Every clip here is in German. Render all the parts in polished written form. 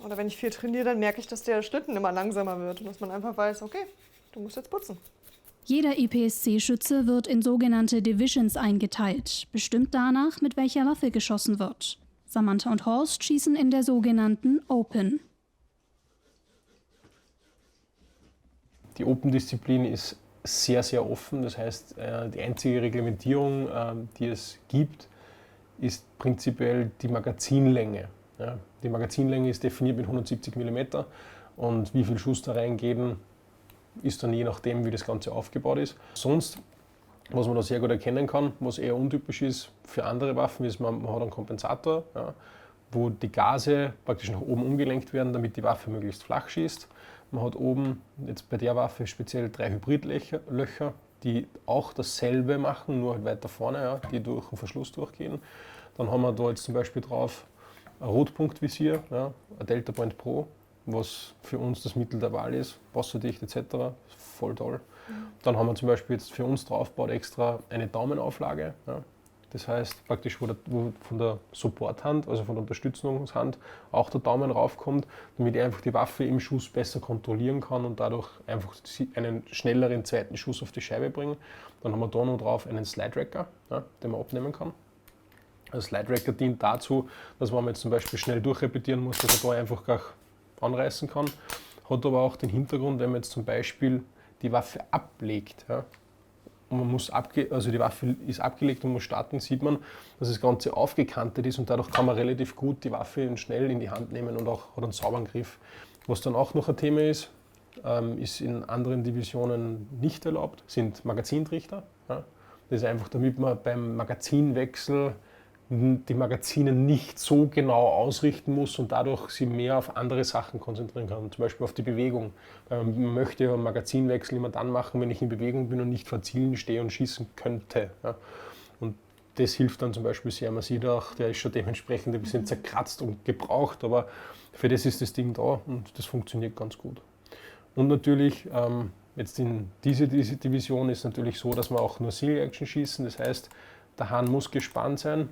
Oder wenn ich viel trainiere, dann merke ich, dass der Schlitten immer langsamer wird und dass man einfach weiß, okay, du musst jetzt putzen. Jeder EPSC-Schütze wird in sogenannte Divisions eingeteilt, bestimmt danach, mit welcher Waffe geschossen wird. Samantha und Horst schießen in der sogenannten Open. Die Open-Disziplin ist sehr, sehr offen. Das heißt, die einzige Reglementierung, die es gibt, ist prinzipiell die Magazinlänge. Ja, die Magazinlänge ist definiert mit 170 mm und wie viel Schuss da reingehen, ist dann je nachdem, wie das Ganze aufgebaut ist. Sonst, was man da sehr gut erkennen kann, was eher untypisch ist für andere Waffen, ist, man hat einen Kompensator, ja, wo die Gase praktisch nach oben umgelenkt werden, damit die Waffe möglichst flach schießt. Man hat oben, jetzt bei der Waffe speziell 3 Hybridlöcher, die auch dasselbe machen, nur halt weiter vorne, ja, die durch den Verschluss durchgehen. Dann haben wir da jetzt zum Beispiel drauf ein Rotpunktvisier, ja, ein Delta Point Pro, was für uns das Mittel der Wahl ist, wasserdicht etc., voll toll. Dann haben wir zum Beispiel jetzt für uns draufgebaut extra eine Daumenauflage. Ja. Das heißt praktisch, wo von der Supporthand, also von der Unterstützungshand, auch der Daumen raufkommt, damit ich einfach die Waffe im Schuss besser kontrollieren kann und dadurch einfach einen schnelleren zweiten Schuss auf die Scheibe bringen. Dann haben wir da noch drauf einen Slide-Racker, ja, den man abnehmen kann. Der Slide-Racker dient dazu, dass man jetzt zum Beispiel schnell durchrepetieren muss, dass er da einfach gleich anreißen kann. Hat aber auch den Hintergrund, wenn man jetzt zum Beispiel die Waffe ablegt, ja, und man muss also die Waffe ist abgelegt und muss starten, sieht man, dass das Ganze aufgekantet ist und dadurch kann man relativ gut die Waffe schnell in die Hand nehmen und auch hat einen sauberen Griff. Was dann auch noch ein Thema ist in anderen Divisionen nicht erlaubt, sind Magazintrichter. Ja. Das ist einfach, damit man beim Magazinwechsel die Magazine nicht so genau ausrichten muss und dadurch sie mehr auf andere Sachen konzentrieren kann, zum Beispiel auf die Bewegung. Weil man möchte ja einen Magazinwechsel immer dann machen, wenn ich in Bewegung bin und nicht vor Zielen stehe und schießen könnte. Ja. Und das hilft dann zum Beispiel sehr. Man sieht auch, der ist schon dementsprechend ein bisschen zerkratzt und gebraucht, aber für das ist das Ding da und das funktioniert ganz gut. Und natürlich, jetzt in diese Division ist natürlich so, dass wir auch nur Single-Action schießen, das heißt, der Hahn muss gespannt sein,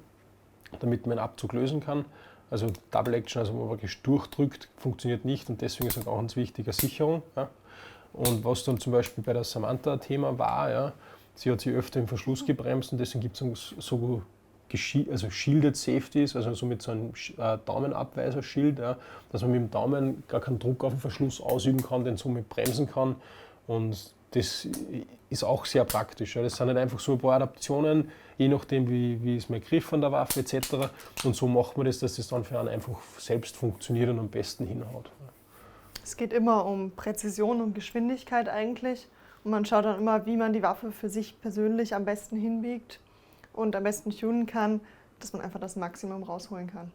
damit man einen Abzug lösen kann. Also Double Action, also wo man wirklich durchdrückt, funktioniert nicht und deswegen ist es auch ganz wichtige Sicherung. Ja. Und was dann zum Beispiel bei der Samantha Thema war, ja, sie hat sich öfter im Verschluss gebremst und deswegen gibt es so Shielded Safeties, also so mit so einem Daumenabweiser-Schild, ja, dass man mit dem Daumen gar keinen Druck auf den Verschluss ausüben kann, den somit bremsen kann. Und das ist auch sehr praktisch. Ja. Das sind halt einfach so ein paar Adaptionen, je nachdem wie ist mein Griff an der Waffe etc. Und so macht man das, dass das dann für einen einfach selbst funktioniert und am besten hinhaut. Es geht immer um Präzision und Geschwindigkeit eigentlich. Und man schaut dann immer, wie man die Waffe für sich persönlich am besten hinbiegt und am besten tunen kann, dass man einfach das Maximum rausholen kann.